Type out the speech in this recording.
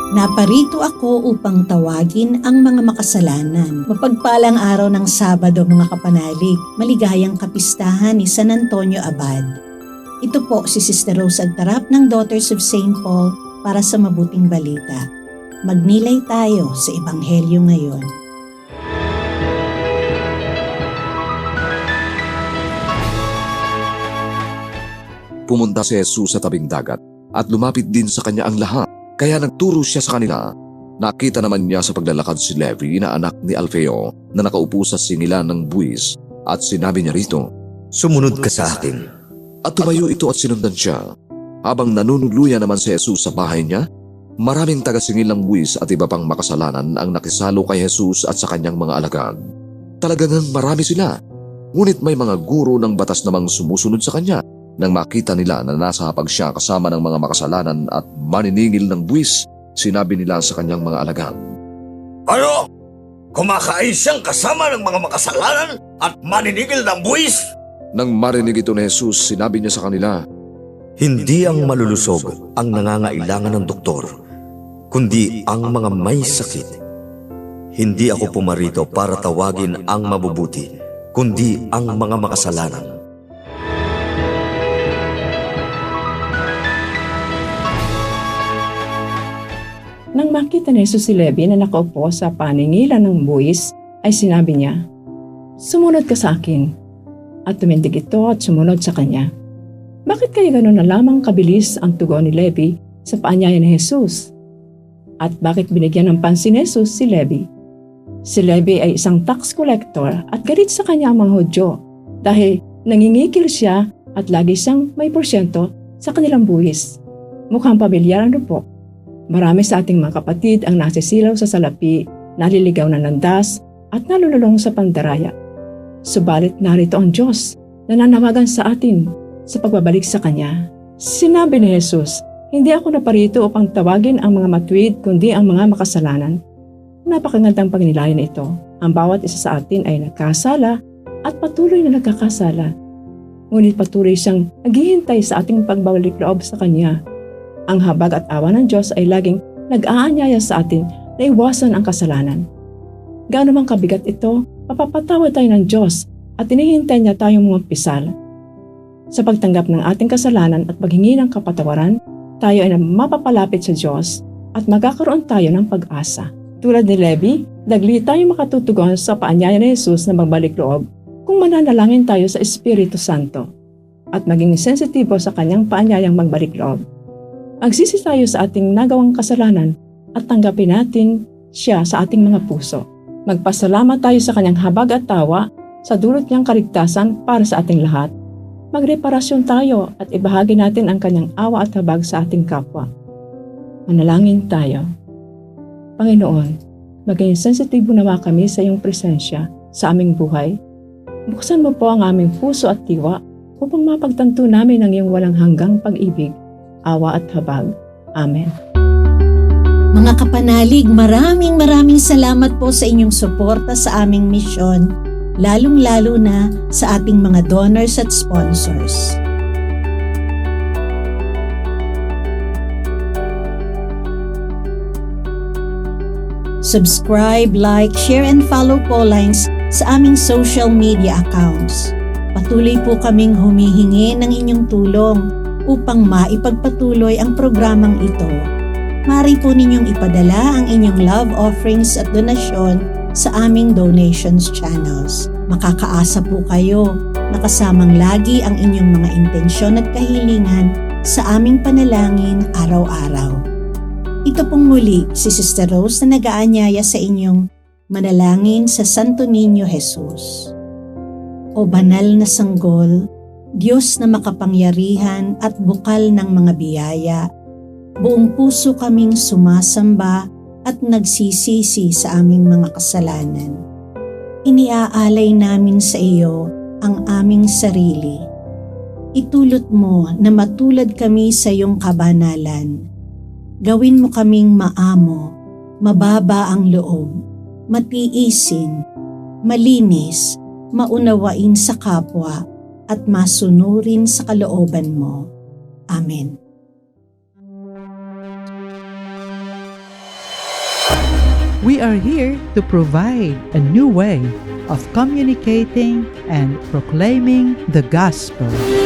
Naparito ako upang tawagin ang mga makasalanan. Mapagpalang araw ng Sabado mga kapanalig, maligayang kapistahan ni San Antonio Abad. Ito po si Sister Rose Agtarap ng Daughters of St. Paul para sa mabuting balita. Magnilay tayo sa Ebanghelyo ngayon. Pumunta si Jesus sa tabing dagat at lumapit din sa kanya ang lahat. Kaya nagturo siya sa kanila. Nakita naman niya sa paglalakad si Levi na anak ni Alfeo na nakaupo sa singilan ng buwis at sinabi niya rito, "Sumunod ka sa akin." At tumayo ito at sinundan siya. Habang nanunuluyan naman si Jesus sa bahay niya, maraming taga-singil ng buwis at iba pang makasalanan ang nakisalo kay Jesus at sa kanyang mga alagad. Talagang marami sila, ngunit may mga guro ng batas namang sumusunod sa kanya. Nang makita nila na nasa hapag siya kasama ng mga makasalanan at maniningil ng buwis, sinabi nila sa kanyang mga alagad, "Ano? Kumakain siyang kasama ng mga makasalanan at maninigil ng buwis?" Nang marinig ito ni Jesus, sinabi niya sa kanila, Hindi ang malulusog ang nangangailangan ng doktor, kundi ang mga may sakit. Hindi ako pumarito para tawagin ang mabubuti, kundi ang mga makasalanan. Nang makita ni Jesus si Levi na nakaupo sa paningilan ng buwis, ay sinabi niya, "Sumunod ka sa akin." At tumindig ito at sumunod sa kanya. Bakit kaya gano'n na lamang kabilis ang tugon ni Levi sa paanyaya ni Jesus? At bakit binigyan ng pansin ni Jesus si Levi? Si Levi ay isang tax collector at galit sa kanya ang mga Hudyo dahil nangingikil siya at lagi siyang may porsyento sa kanilang buwis. Mukhang pamilyar ano po? Marami sa ating mga kapatid ang nasisilaw sa salapi, naliligaw na landas at nalululong sa pandaraya. Subalit narito ang Diyos na nanawagan sa atin sa pagbabalik sa Kanya. Sinabi ni Jesus, "Hindi ako naparito upang tawagin ang mga matuwid kundi ang mga makasalanan." Napakagandang pagnilayan ito. Ang bawat isa sa atin ay nagkasala at patuloy na nagkakasala. Ngunit patuloy siyang naghihintay sa ating pagbabalik loob sa Kanya. Ang habag at awa ng Diyos ay laging nag-aanyaya sa atin na iwasan ang kasalanan. Gaano mang kabigat ito, mapapatawad tayo ng Diyos at hinihintay niya tayong mga pisal. Sa pagtanggap ng ating kasalanan at paghingi ng kapatawaran, tayo ay mapapalapit sa Diyos at magkakaroon tayo ng pag-asa. Tulad ni Levi, dagli tayo makatutugon sa paanyaya ni Jesus na magbalik loob kung mananalangin tayo sa Espiritu Santo at maging sensitibo sa kanyang paanyayang magbalik loob. Magsisi tayo sa ating nagawang kasalanan at tanggapin natin siya sa ating mga puso. Magpasalamat tayo sa kanyang habag at tawa sa dulot niyang kaligtasan para sa ating lahat. Magreparasyon tayo at ibahagi natin ang kanyang awa at habag sa ating kapwa. Manalangin tayo. Panginoon, maging sensitibo nawa kami sa iyong presensya sa aming buhay. Buksan mo po ang aming puso at diwa upang mapagtanto namin ang iyong walang hanggang pag-ibig, awa at habag. Amen. Mga kapanalig, maraming salamat po sa inyong suporta sa aming misyon, lalong-lalo na sa ating mga donors at sponsors. Subscribe, like, share, and follow po lines sa aming social media accounts. Patuloy po kaming humihingi ng inyong tulong upang maipagpatuloy ang programang ito. Maaari po ninyong ipadala ang inyong love offerings at donasyon sa aming donations channels. Makakaasa po kayo na kasamang lagi ang inyong mga intensyon at kahilingan sa aming panalangin araw-araw. Ito pong muli si Sister Rose na nag-aanyaya sa inyong manalangin sa Santo Niño Jesus. O banal na sanggol, Diyos na makapangyarihan at bukal ng mga biyaya, buong puso kaming sumasamba at nagsisisi sa aming mga kasalanan. Iniaalay namin sa iyo ang aming sarili. Itulot mo na matulad kami sa iyong kabanalan. Gawin mo kaming maamo, mababa ang loob, matiisin, malinis, maunawain sa kapwa, at masunurin sa kalooban mo. Amen. We are here to provide a new way of communicating and proclaiming the gospel.